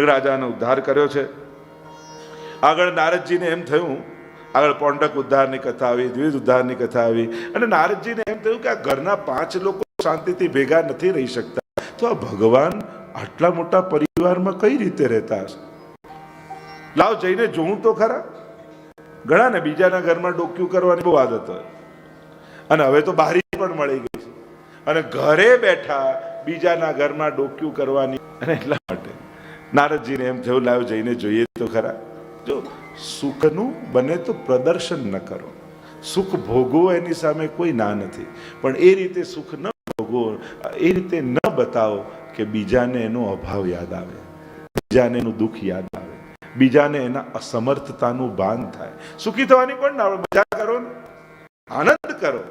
રાજાનો ઉદ્ધાર કર્યો છે. આગળ નારદજીને એમ થયું, આગળ પોંડક ઉદ્ધારની કથા આવી, દ્વિજ ઉદ્ધારની કથા આવી, અને નારદજીને એમ થયું કે આ ઘરના 5 લોકો શાંતિથી ભેગા નથી રહી શકતા, તો આ ભગવાન આટલા મોટા પરિવારમાં કઈ રીતે રહેતા હશે? લાવ જઈને જોઉં તો ખરા. ઘણા ને બીજાના ઘરમાં ડોક્યું કરવાની બહુ આદત હોય, અને હવે તો બારી પણ મળી ગઈ છે, અને ઘરે બેઠા બીજાના ઘરમાં ડોક્યું કરવાની. અને એટલા માટે નારદજીને એમ થયું, લાવ જઈને જોઈએ તો ખરા. જો સુખનું બને તો પ્રદર્શન ન કરો, સુખ ભોગવો એની સામે કોઈ ના નથી, પણ એ રીતે સુખ ન ભોગવો, એ રીતે ન બતાવો કે બીજાને એનો અભાવ યાદ આવે, બીજાને એનું દુઃખ યાદ આવે, બીજાને એના અસમર્થતાનું ભાન થાય. સુખી થવાની પણ ના, મજા કરો ને, આનંદ કરો,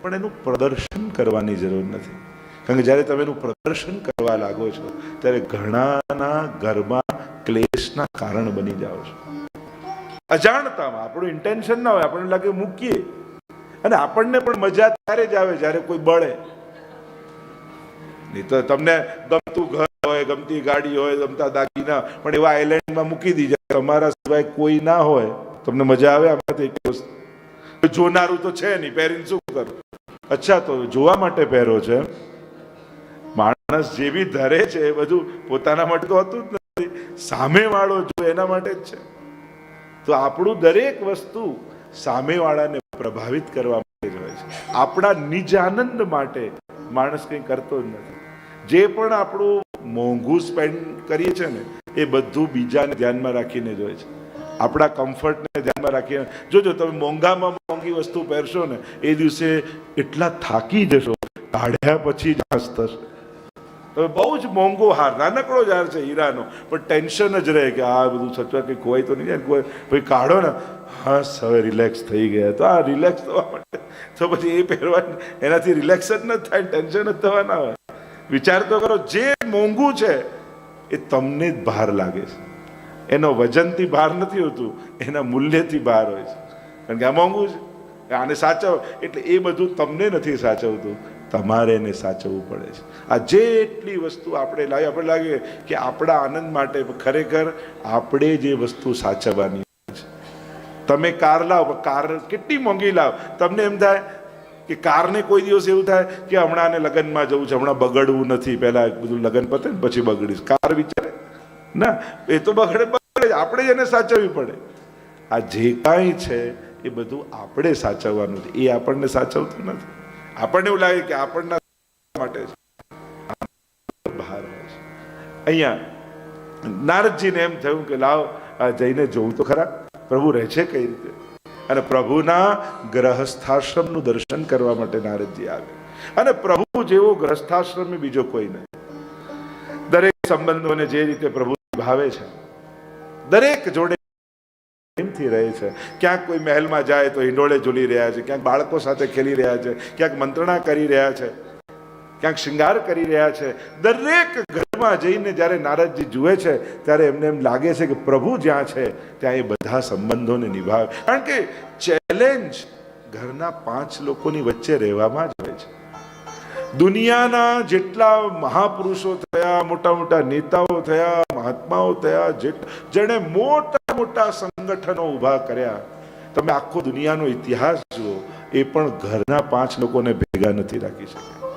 પણ એનું પ્રદર્શન કરવાની જરૂર નથી. કારણ કે જ્યારે તમે એનું પ્રદર્શન કરવા લાગો છો ત્યારે ઘણાના ઘરમાં ક્લેશના કારણ બની જાઓ છો. અજાણતામાં આપણું ઇન્ટેન્શન ના હોય, આપણને લાગે મૂકીએ, અને આપણને પણ મજા ત્યારે જ આવે જ્યારે કોઈ બળે. નહીં તો તમને ગમતું ઘર હોય, ગમતી ગાડી હોય, ગમતા દાગીના, પણ એવા આઈલેન્ડમાં મૂકી દીધા, તમારા સિવાય કોઈ ના હોય, તમને મજા આવે? આમાંથી એક વસ્તુ જોનારું તો છે નહીં, પહેરીને શું કરું? અચ્છા, તો જોવા માટે પહેરો છે. માણસ જે બી ધરે છે એ બધું પોતાના માટે તો હોતું જ નથી, સામેવાળો જો એના માટે જ છે. તો આપણું દરેક વસ્તુ સામેવાળાને પ્રભાવિત કરવા માટે જ હોય છે. આપણા નિજ આનંદ માટે માણસ કંઈ કરતો જ નથી. જે પણ આપણું મોંઘું સ્પેન્ડ કરીએ છીએ ને, એ બધું બીજાને ધ્યાનમાં રાખીને જ હોય છે, આપણા કમ્ફર્ટને ધ્યાનમાં રાખીને. જોજો, તમે મોંઘામાં મોંઘી વસ્તુ પહેરશો ને, એ દિવસે એટલા થાકી જશો, કાઢ્યા પછી જ હાસ થશે. તમે બહુ જ મોંઘો હાર, નાનકડો જ હાર છે હીરાનો, પણ ટેન્શન જ રહે કે આ બધું સચવા કંઈ ખોવાય તો નહીં જાય. કોઈ ભાઈ કાઢો ને, હાસ હવે રિલેક્સ થઈ ગયા. તો આ રિલેક્સ થવા માટે તો પછી એ પહેરવાનું, એનાથી રિલેક્સ જ ન થાય, ટેન્શન જ થવાના હોય. વિચાર તો કરો, જે મોંઘું છે એ તમને જ ભાર લાગે છે. એનો વજનથી ભાર નથી હોતું, એના મૂલ્યથી ભાર હોય છે. કારણ કે આ મોંઘું છે, આને સાચવ, એટલે એ બધું તમને નથી સાચવતું, તમારે એને સાચવવું પડે છે. આ જેટલી વસ્તુ આપણે લાવી, આપણે લાગે કે આપણા આનંદ માટે, ખરેખર આપણે જે વસ્તુ સાચવવાની છે. તમે કાર લાવો, કાર કેટલી મોંઘી લાવ, તમને એમ થાય કે કારને કોઈ દિવસ એવું થાય કે હમણાં આને લગ્નમાં જવું છે, હમણાં બગડવું નથી, પહેલા બધું લગ્ન પતે ને પછી બગડીશ. કાર વિચારે ના, એ તો બગડે, આપણે જ એને સાચવવી પડે. આ જે કાંઈ છે એ બધું આપણે સાચવવાનું છે, એ આપણને સાચવતું નથી. આપણને એવું લાગે કે આપણના માટે બહાર હોય છે. અહીંયા નારદજીને એમ થયું કે લાવ જઈને જોઉં તો ખરા પ્રભુ રહે છે કઈ રીતે. અને પ્રભુના ગ્રહસ્થાશ્રમનું દર્શન કરવા માટે નારદજી આવ્યા. અને પ્રભુ જેવો ગ્રહસ્થાશ્રમ બીજો કોઈ નહીં. દરેક સંબંધોને જે રીતે પ્રભુ ભાવે છે, દરેક જોડે પ્રેમથી રહે છે. ક્યાંક કોઈ મહેલમાં જાય તો હિંડોળે ઝૂલી રહ્યા છે, ક્યાંક બાળકો સાથે ખેલી રહ્યા છે, ક્યાંક મંત્રણા કરી રહ્યા છે, ક્યાંક શૃંગાર કરી રહ્યા છે. દરેક ઘરમાં જઈને જ્યારે નારદજી જુએ છે ત્યારે એમને એમ લાગે છે કે પ્રભુ જ્યાં છે ત્યાં એ બધા સંબંધોને નિભાવે. કારણ કે ચેલેન્જ ઘરના 5 લોકોની વચ્ચે રહેવામાં જ હોય છે. દુનિયાના જેટલા મહાપુરુષો થયા, મોટા મોટા નેતાઓ થયા, મહાત્માઓ થયા, જેણે મોટા મોટા સંગઠનો ઊભા કર્યા, તમે આખો દુનિયાનો ઇતિહાસ જુઓ, એ પણ ઘરના 5 લોકોને ભેગા નથી રાખી શક્યા.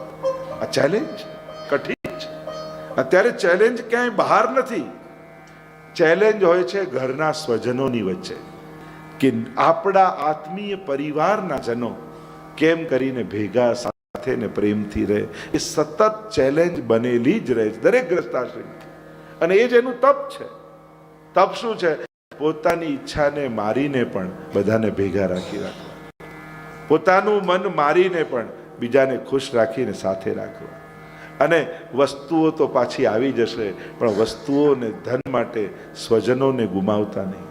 આ ચેલેન્જ કઠિન છે. અત્યારે ચેલેન્જ ક્યાંય બહાર નથી, ચેલેન્જ હોય છે ઘરના સ્વજનોની વચ્ચે, કે આપણા આત્મીય પરિવારના જનો કેમ કરીને ભેગા સાથે ને પ્રેમથી રહે. એ સતત ચેલેન્જ બનેલી જ રહે છે દરેક ગ્રસ્તાશ્રમ. અને એ જ એનું તપ છે. તપ શું છે? પોતાની ઈચ્છાને મારીને પણ બધાને ભેગા રાખી રાખવા, પોતાનું મન મારીને પણ બીજાને ખુશ રાખીને સાથે રાખવા. અને વસ્તુઓ તો પાછી આવી જશે, પણ વસ્તુઓને ધન માટે સ્વજનોને ગુમાવતા નહીં.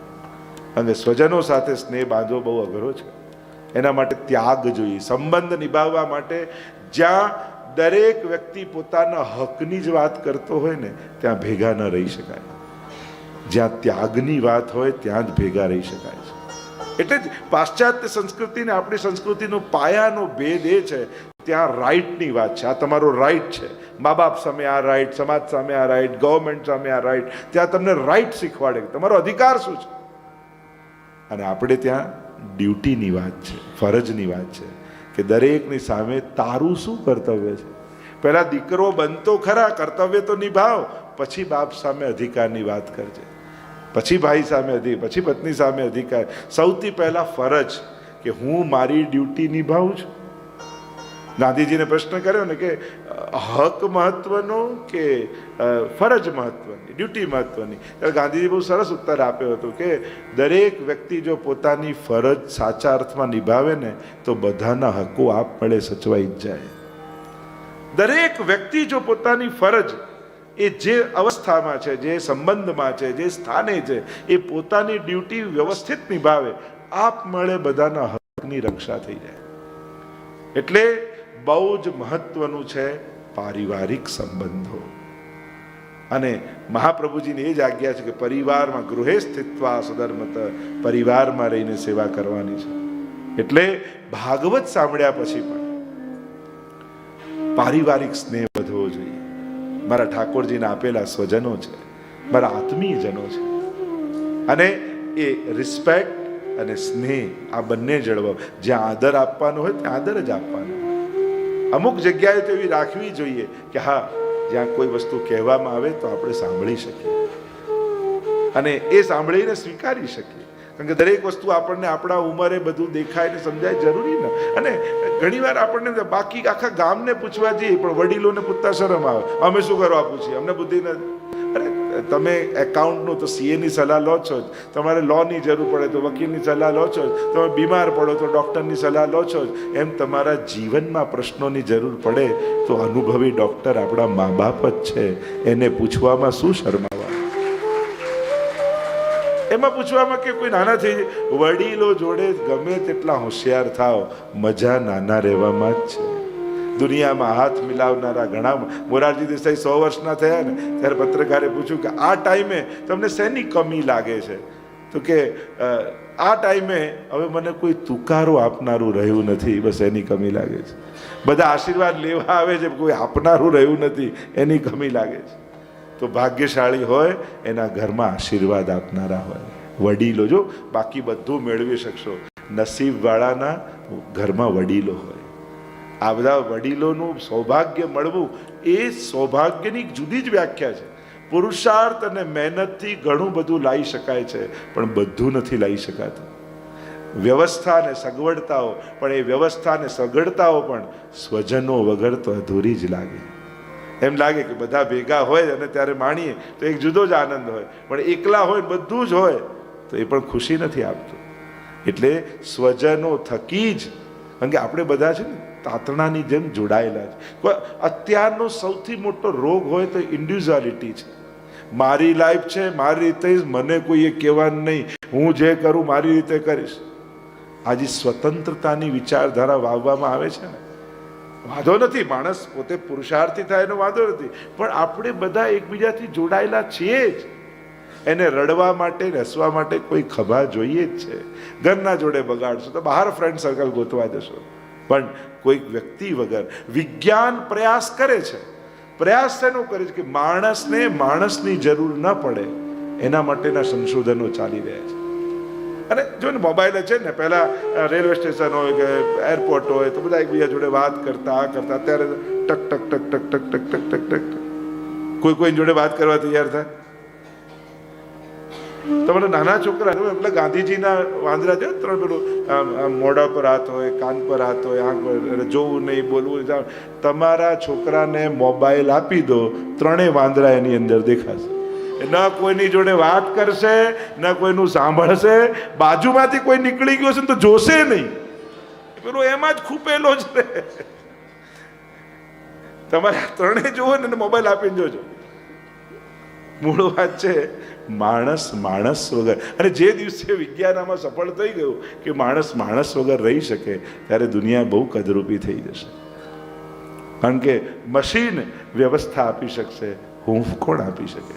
અને સ્વજનો સાથે સ્નેહ બાંધવો બહુ અઘરો છે. એના માટે ત્યાગ જોઈએ. સંબંધ નિભાવવા માટે જ્યાં દરેક વ્યક્તિ પોતાના હકની જ વાત કરતો હોય ને, ત્યાં ભેગા ન રહી શકાય. જ્યાં ત્યાગની વાત હોય ત્યાં જ ભેગા રહી શકાય છે. એટલે જ પાશ્ચાત્ય સંસ્કૃતિ ને આપણી સંસ્કૃતિનો પાયાનો ભેદ એ છે, ત્યાં રાઈટની વાત છે. આ તમારો રાઈટ છે. મા બાપ સામે આ રાઈટ, સમાજ સામે આ રાઈટ, ગવર્મેન્ટ સામે આ રાઈટ. ત્યાં તમને રાઈટ શીખવાડે કે તમારો અધિકાર શું છે. અને આપણે ત્યાં ડ્યુટીની વાત છે, ફરજની વાત છે કે દરેકની સામે તારું શું કર્તવ્ય છે. પહેલા દીકરો બનતો ખરા, કર્તવ્ય તો નિભાવ, પછી બાપ સામે અધિકારની વાત કરજે, પછી ભાઈ સામે અધિકાર, પછી પત્ની સામે અધિકાર. સૌથી પહેલા ફરજ કે હું મારી ડ્યુટી નિભાવું છું. ગાંધીજીને પ્રશ્ન કર્યો ને કે હક મહત્વનો કે ફરજ મહત્વની, ડ્યુટી મહત્વની. ત્યારે ગાંધીજી બહુ સરસ ઉત્તર આપ્યો હતો કે દરેક વ્યક્તિ જો પોતાની ફરજ સાચા અર્થમાં નિભાવે ને તો બધાના હકો આપમેળે સચવાઈ જ જાય. દરેક વ્યક્તિ જો પોતાની ફરજ એ જે અવસ્થામાં છે, જે સંબંધમાં છે, જે સ્થાને છે, એ પોતાની ડ્યુટી વ્યવસ્થિત નિભાવે, આપમેળે બધાના હકની રક્ષા થઈ જાય. એટલે બહુ જ મહત્વનું છે પારિવારિક સંબંધો. અને મહાપ્રભુજીની એ જ આજ્ઞા છે કે પરિવારમાં ગૃહે સ્થિત્વા સુધર્મત, પરિવારમાં રહીને સેવા કરવાની છે. એટલે ભાગવત સાંભળ્યા પછી પણ પારિવારિક સ્નેહ વધવો જોઈએ. મારા ઠાકોરજીને આપેલા સ્વજનો છે, મારા આત્મીયજનો છે, અને એ રિસ્પેક્ટ અને સ્નેહ આ બંને જળવાવ. જ્યાં આદર આપવાનો હોય ત્યાં આદર જ આપવાનો. અમુક જગ્યાએ તો એવી રાખવી જોઈએ કે હા, જ્યાં કોઈ વસ્તુ કહેવામાં આવે તો આપણે સાંભળી શકીએ અને એ સાંભળીને સ્વીકારી શકીએ. કારણ કે દરેક વસ્તુ આપણને આપણા ઉંમરે બધું દેખાય ને સમજાય જરૂરી ન. અને ઘણીવાર આપણને બાકી આખા ગામને પૂછવા જઈએ પણ વડીલોને પૂછતા શરમ આવે. અમે શું કરવા પૂછીએ, અમને બુદ્ધિ નથી. અરે તમે એકાઉન્ટનું તો સીએની સલાહ લો છો જ, તમારે લોની જરૂર પડે તો વકીલની સલાહ લો છો જ, તમે બીમાર પડો તો ડૉક્ટરની સલાહ લો છો જ. એમ તમારા જીવનમાં પ્રશ્નોની જરૂર પડે તો અનુભવી ડૉક્ટર આપણા મા બાપ જ છે, એને પૂછવામાં શું શરમાવા. એમાં પૂછવામાં કે કોઈ નાના થઈ જાય. વડીલો જોડે ગમે તેટલા હોશિયાર થાવ, મજા નાના રહેવામાં જ છે. દુનિયામાં હાથ મિલાવનારા ઘણા. મોરારજી દેસાઈ 100 વર્ષના થયા ને ત્યારે પત્રકારે પૂછ્યું કે આ ટાઈમે તમને શેની કમી લાગે છે? તો કે આ ટાઈમે હવે મને કોઈ તુકારો આપનારું રહ્યું નથી, બસ એની કમી લાગે છે. બધા આશીર્વાદ લેવા આવે છે, કોઈ આપનારું રહ્યું નથી, એની કમી લાગે છે. તો ભાગ્યશાળી હોય એના ઘરમાં આશીર્વાદ આપનારા હોય વડીલો. જો બાકી બધું મેળવી શકશો, નસીબવાળાના ઘરમાં વડીલો હોય. આ બધા વડીલોનું સૌભાગ્ય મળવું એ સૌભાગ્યની જુદી જ વ્યાખ્યા છે. પુરુષાર્થ અને મહેનતથી ઘણું બધું લાવી શકાય છે, પણ બધું નથી લાવી શકાતું. વ્યવસ્થા અને સગવડતાઓ, પણ એ વ્યવસ્થા અને સગવડતાઓ પણ સ્વજનો વગર તો અધૂરી જ લાગે. એમ લાગે કે બધા ભેગા હોય અને ત્યારે માણીએ તો એક જુદો જ આનંદ હોય, પણ એકલા હોય બધું જ હોય તો એ પણ ખુશી નથી આપતું. એટલે સ્વજનો થકી જ, કારણ કે આપણે બધા છે ને તાતણાની જેમ જોડાયેલા છે. અત્યારનો સૌથી મોટો રોગ હોય તો ઇન્ડિવિજ્યુઆલિટી છે. મારી લાઈફ છે, મારી રીતે જ, મને કોઈએ કહેવાનું નહીં, હું જે કરું મારી રીતે કરીશ. આજે સ્વતંત્રતાની વિચારધારા વાવવામાં આવે છે ને, વાંધો નથી, માણસ પોતે પુરુષાર્થી થાય એનો વાંધો નથી, પણ આપણે બધા એકબીજાથી જોડાયેલા છીએ જ. એને રડવા માટે, હસવા માટે કોઈ ખભા જોઈએ જ છે. ઘરના જોડે બગાડશો તો બહાર ફ્રેન્ડ સર્કલ ગોતવા જશો, પણ કોઈક વ્યક્તિ વગર. વિજ્ઞાન પ્રયાસ કરે છે. પ્રયાસ શેનો કરે છે કે માણસને માણસની જરૂર ન પડે એના માટેના સંશોધનો ચાલી રહ્યા છે. અને જો ને મોબાઈલ છે ને, પહેલા રેલવે સ્ટેશન હોય કે એરપોર્ટ હોય તો બધા એકબીજા જોડે વાત કરતા કરતા, અત્યારે ટક ટક ટક ટક ટક ટક ટક ટક ટક કોઈ જોડે વાત કરવા તૈયાર થાય. તમારા નાના છોકરા પેલા ગાંધીજીના વાંદરા છે, 3 પેલું મોઢા પર હાથ હોય, કાન પર હાથ હોય, આંખ પર, જોવું નહીં, બોલવું. તમારા છોકરાને મોબાઈલ આપી દો, 3 વાંદરા એની અંદર દેખાશે. ન કોઈની જોડે વાત કરશે, ન કોઈનું સાંભળશે. બાજુમાંથી કોઈ નીકળી ગયો છે ને તો જોશે નહીં, પેલો એમાં જ ખૂપેલો જ રહે. તમારે 3 જોવો ને મોબાઈલ આપીને જોજો. મૂળ વાત છે માણસ માણસ વગર. અને જે દિવસે વિજ્ઞાન આમાં સફળ થઈ ગયું કે માણસ માણસ વગર રહી શકે, ત્યારે દુનિયા બહુ કદરૂપી થઈ જશે. કારણ કે મશીન વ્યવસ્થા આપી શકશે, હૂંફ કોણ આપી શકે?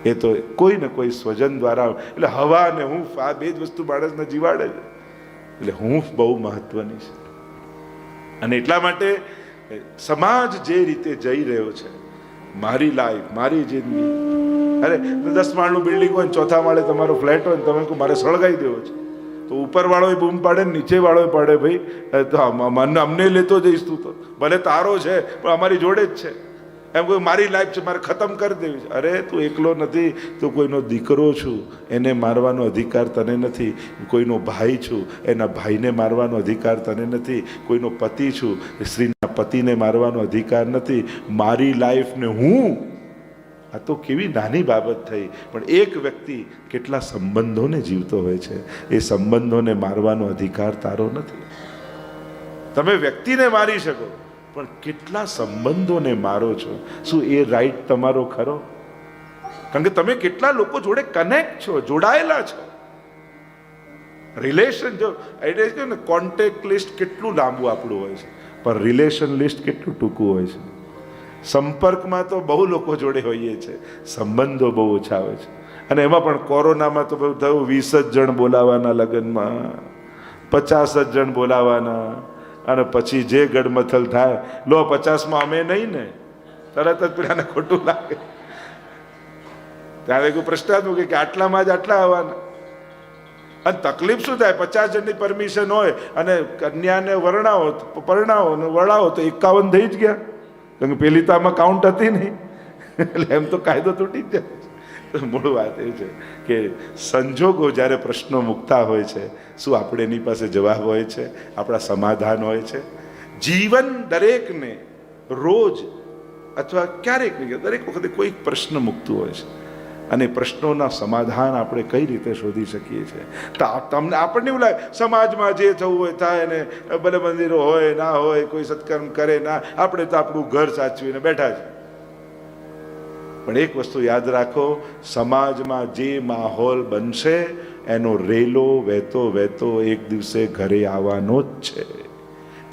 એ તો કોઈ ને કોઈ સ્વજન દ્વારા. એટલે હવા અને હૂંફ, આ બે જ વસ્તુ માણસને જીવાડે છે. એટલે હૂંફ બહુ મહત્વની છે. અને એટલા માટે સમાજ જે રીતે જઈ રહ્યો છે, મારી લાઈફ, મારી જિંદગી, અરે 10 માળનું બિલ્ડિંગ હોય ને 4થા માળે તમારો ફ્લેટ હોય ને તમે કહો મારે સળગાવી દેવો છે, તો ઉપર વાળો બૂમ પાડે ને નીચે વાળો પાડે, ભાઈ તો અમને લેતો જઈશ તું, તો ભલે તારો છે પણ અમારી જોડે જ છે, એમ કોઈ મારી લાઈફ છે મારે ખતમ કરી દેવી છે. અરે તું એકલો નથી, તું કોઈનો દીકરો છું, એને મારવાનો અધિકાર તને નથી. કોઈનો ભાઈ છું, એના ભાઈને મારવાનો અધિકાર તને નથી. કોઈનો પતિ છું, સ્ત્રીના પતિને મારવાનો અધિકાર નથી. મારી લાઈફને હું, આ તો કેવી નાની બાબત થઈ, પણ એક વ્યક્તિ કેટલા સંબંધોને જીવતો હોય છે. એ સંબંધોને મારવાનો અધિકાર તારો નથી. તમે વ્યક્તિને મારી શકો, પણ કેટલા સંબંધોને મારો છો, શું એ રાઈટ તમારો ખરો? કારણ કે તમે કેટલા લોકો જોડે કનેક્ટ છો, જોડાયેલા છો. રિલેશન જો એટલે કે ને, કોન્ટેક્ટ લિસ્ટ કેટલું લાંબુ આપણું હોય છે, પણ રિલેશન લિસ્ટ કેટલું ટૂંકું હોય છે. સંપર્કમાં તો બહુ લોકો જોડે હોઈએ છે, સંબંધો બહુ ઓછા હોય છે. અને એમાં પણ કોરોનામાં તો બહુ થયું, 20 જ જણ બોલાવાના લગ્નમાં, 50 જ જણ બોલાવાના, અને પછી જે ગડમથલ થાય, લો 50માં અમે નહીં ને, તરત જ પેલાને ખોટું લાગે. ત્યારે કોઈ પ્રશ્ન મૂકે કે આટલામાં જ આટલા આવવાના. અને તકલીફ શું થાય, 50 જણની પરમિશન હોય અને કન્યાને પરણાવો ને વળાવો તો 51 થઈ જ ગયા, કારણ કે પેલી તો આમાં કાઉન્ટ હતી નહીં, એટલે એમ તો કાયદો તૂટી જ જાય. મૂળ વાત એ છે કે સંજોગો જ્યારે પ્રશ્નો મૂકતા હોય છે, શું આપણે એની પાસે જવાબ હોય છે, આપણા સમાધાન હોય છે? જીવન દરેકને રોજ અથવા ક્યારેક ને દરેક વખતે કોઈક પ્રશ્ન મૂકતું હોય છે, અને પ્રશ્નોના સમાધાન આપણે કઈ રીતે શોધી શકીએ છીએ? તો તમને આપણને એવું લાગે સમાજમાં જે થવું હોય થાય, ને ભલે મંદિરો હોય ના હોય, કોઈ સત્કર્મ કરે ના, આપણે તો આપણું ઘર સાચવીને બેઠા છે. પણ એક વસ્તુ યાદ રાખો, સમાજમાં જે માહોલ બનશે એનો રેલો વહેતો વહેતો એક દિવસે ઘરે આવવાનો જ છે.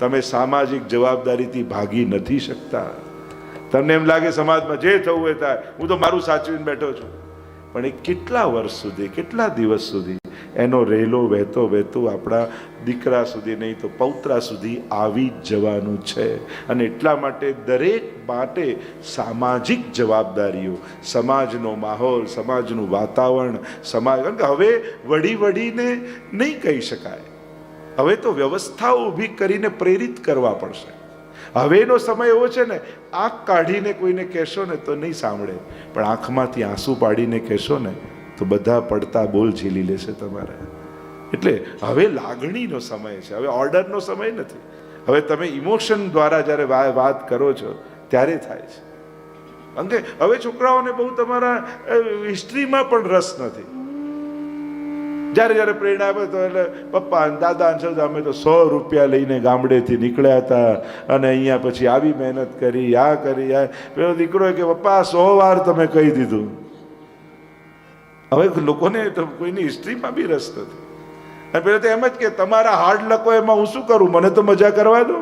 તમે સામાજિક જવાબદારીથી ભાગી નથી શકતા. તમને એમ લાગે સમાજમાં જે થવું હોય થાય, હું તો મારું સાચવીને બેઠો છું, પણ એ કેટલા વર્ષ સુધી, કેટલા દિવસ સુધી એનો રેલો વહેતો વહેતો આપણા દીકરા સુધી નહીં તો પૌત્રા સુધી આવી જ જવાનું છે. અને એટલા માટે દરેક માટે સામાજિક જવાબદારીઓ, સમાજનો માહોલ, સમાજનું વાતાવરણ, સમાજ, કારણ કે હવે વડીને નહીં કહી શકાય, હવે તો વ્યવસ્થાઓ ઊભી કરીને પ્રેરિત કરવા પડશે. હવેનો સમય એવો છે ને, આંખ કાઢીને કોઈને કહેશો ને તો નહીં સાંભળે, પણ આંખમાંથી આંસુ પાડીને કહેશો ને તો બધા પડતા બોલ ઝીલી લેશે તમારે. એટલે હવે લાગણીનો સમય છે, હવે ઓર્ડરનો સમય નથી. હવે તમે ઇમોશન દ્વારા જ્યારે વાત કરો છો ત્યારે થાય છે. કારણ કે હવે છોકરાઓને બહુ તમારા હિસ્ટ્રીમાં પણ રસ નથી. જ્યારે પ્રેરણા આપે તો એટલે પપ્પા દાદા અમે તો 100 રૂપિયા લઈને ગામડેથી નીકળ્યા હતા અને અહીંયા પછી આવી મહેનત કરી, આ કરી, આ. પેલો દીકરો કે પપ્પા 100 વાર તમે કહી દીધું. હવે લોકોને તો કોઈની હિસ્ટ્રીમાં બી રસ નથી. અને પેલા તો એમ જ કે તમારા હાર્ડ લખો, એમાં હું શું કરું, મને તો મજા કરવા દો.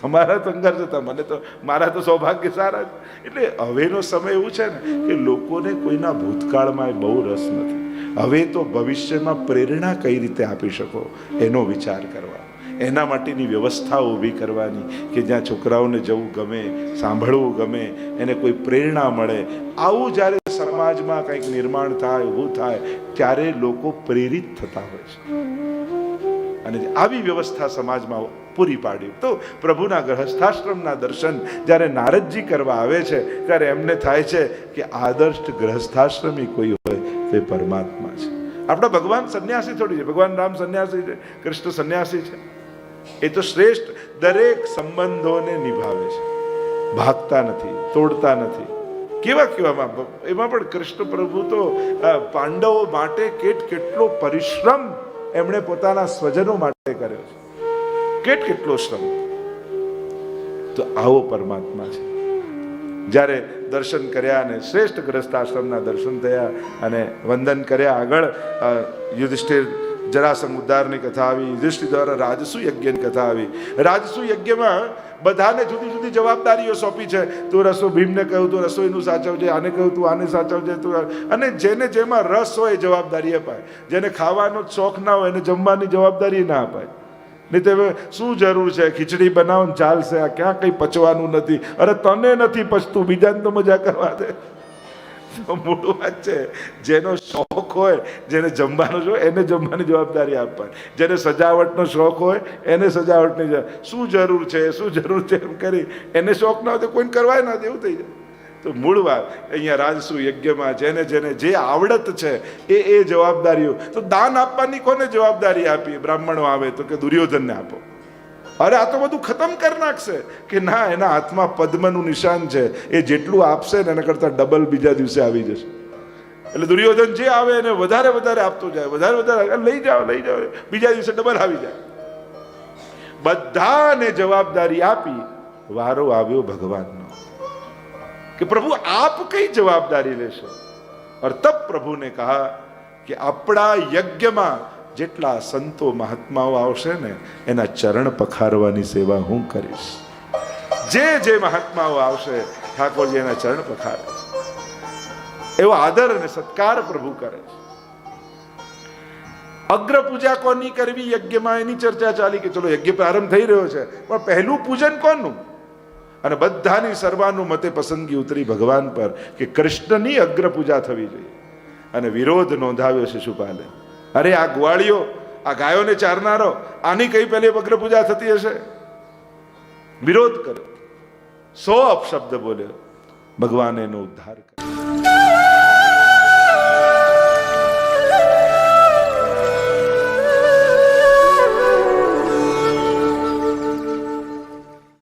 તમારા તો સંઘર્ષ હતા, મને તો મારા તો સૌભાગ્ય સારા. એટલે હવેનો સમય એવું છે ને કે લોકોને કોઈના ભૂતકાળમાં બહુ રસ નથી. હવે તો ભવિષ્યમાં પ્રેરણા કઈ રીતે આપી શકો એનો વિચાર કરવા, એના માટેની વ્યવસ્થાઓ ઊભી કરવાની કે જ્યાં છોકરાઓને જવું ગમે, સાંભળવું ગમે, એને કોઈ પ્રેરણા મળે. આવું જ્યારે સમાજમાં કંઈક નિર્માણ થાય, ઊભું થાય, ત્યારે લોકો પ્રેરિત થતા હોય છે. અને આવી વ્યવસ્થા સમાજમાં પૂરી પાડી તો પ્રભુના ગ્રહસ્થાશ્રમના દર્શન જ્યારે નારદજી કરવા આવે છે ત્યારે એમને થાય છે કે આદર્શ ગ્રહસ્થાશ્રમી કોઈ હોય તે પરમાત્મા છે. આપણા ભગવાન સંન્યાસી થોડી છે, ભગવાન રામ સંન્યાસી છે, કૃષ્ણ સંન્યાસી છે. એ તો શ્રેષ્ઠ દરેક સંબંધોને નિભાવે છે, ભાગતા નથી, તોડતા નથી. કેવામાં એમાં પણ કૃષ્ણ પ્રભુ તો પાંડવો માટે કેટલો પરિશ્રમ એમણે પોતાના સ્વજનો માટે કર્યો છે, કેટલો શ્રમ. તો આવો પરમાત્મા છે. જ્યારે દર્શન કર્યા અને શ્રેષ્ઠ ગ્રસ્તાશ્રમના દર્શન થયા અને વંદન કર્યા, આગળ યુધિષ્ઠિર જરાસંઘ ઉદ્ધારની કથા આવી, યુધિષ્ઠિર દ્વારા રાજસુ યજ્ઞની કથા આવી. રાજસુ યજ્ઞમાં બધાને જુદી જુદી જવાબદારીઓ સોંપી છે. તું રસો ભીમને કહ્યું તું રસોઈનું સાચવજે, આને કહ્યું તું આને સાચવજે, તું. અને જેને જેમાં રસ હોય એ જવાબદારી અપાય, જેને ખાવાનો શોખ ના હોય એને જમવાની જવાબદારી ના અપાય. નહીં તો શું જરૂર છે, ખીચડી બનાવો ને ચાલશે, આ ક્યાં કંઈ પચવાનું નથી. અરે તને નથી પચતું, બીજાને તો મજા કરવા દે. તો મૂળ વાત છે, જેનો શોખ હોય, જેને જમવાનો શોખ એને જમવાની જવાબદારી આપવાની, જેને સજાવટનો શોખ હોય એને સજાવટની શું જરૂર છે, શું જરૂર છે એમ કરી એને શોખ ના હોય તો કોઈને કરવાય ના દે, એવું થઈ જાય. તો મૂળ વાત અહીંયા રાજસુ યજ્ઞમાં જેને જેને જે આવડત છે એ જવાબદારીઓ. તો દાન આપવાની કોને જવાબદારી આપી? બ્રાહ્મણો આવે તો કે દુર્યોધનને આપો. અરે આ તો બધું ખતમ કરી નાખશે કે ના, એના હાથમાં પદ્મનું નિશાન છે, એ જેટલું આપશે ને એના કરતાં ડબલ બીજા દિવસે આવી જશે. એટલે દુર્યોધન જે આવે એને વધારે વધારે આપતો જાય, વધારે વધારે લઈ જાઓ, બીજા દિવસે ડબલ આવી જાય. બધાને જવાબદારી આપી વારો આવ્યો ભગવાનનો कि प्रभु आप कई जवाबदारी लेशो. और तब प्रभु ने कहा कि अपना यज्ञ में जेटला संतो महात्माओं आवशे ने एना चरण पखारवानी सेवा हूँ करीश. जे जे महात्माओं आवशे ठाकुरजी एना चरण पखारे, एवो आदर ने सत्कार प्रभु करे. अग्र पूजा कोनी करवी यज्ञ में एनी चर्चा चाली कि चलो यज्ञ प्रारंभ थई रह्यो छे, पण पहेलुं पूजन कोનું? અને બધાની સર્વાનું મતે પસંદગી ઉતરી ભગવાન પર કે કૃષ્ણની અગ્ર પૂજા થવી જોઈએ. અને વિરોધ નોંધાવ્યો શિશુપાલે. અરે આ ગ્વાળીઓ, આ ગાયોને ચારનારો, આની કઈ પહેલી અગ્ર પૂજા થતી હશે? વિરોધ કર્યો, 100 અપશબ્દ બોલ્યો. ભગવાન એનો ઉદ્ધાર કર્યો.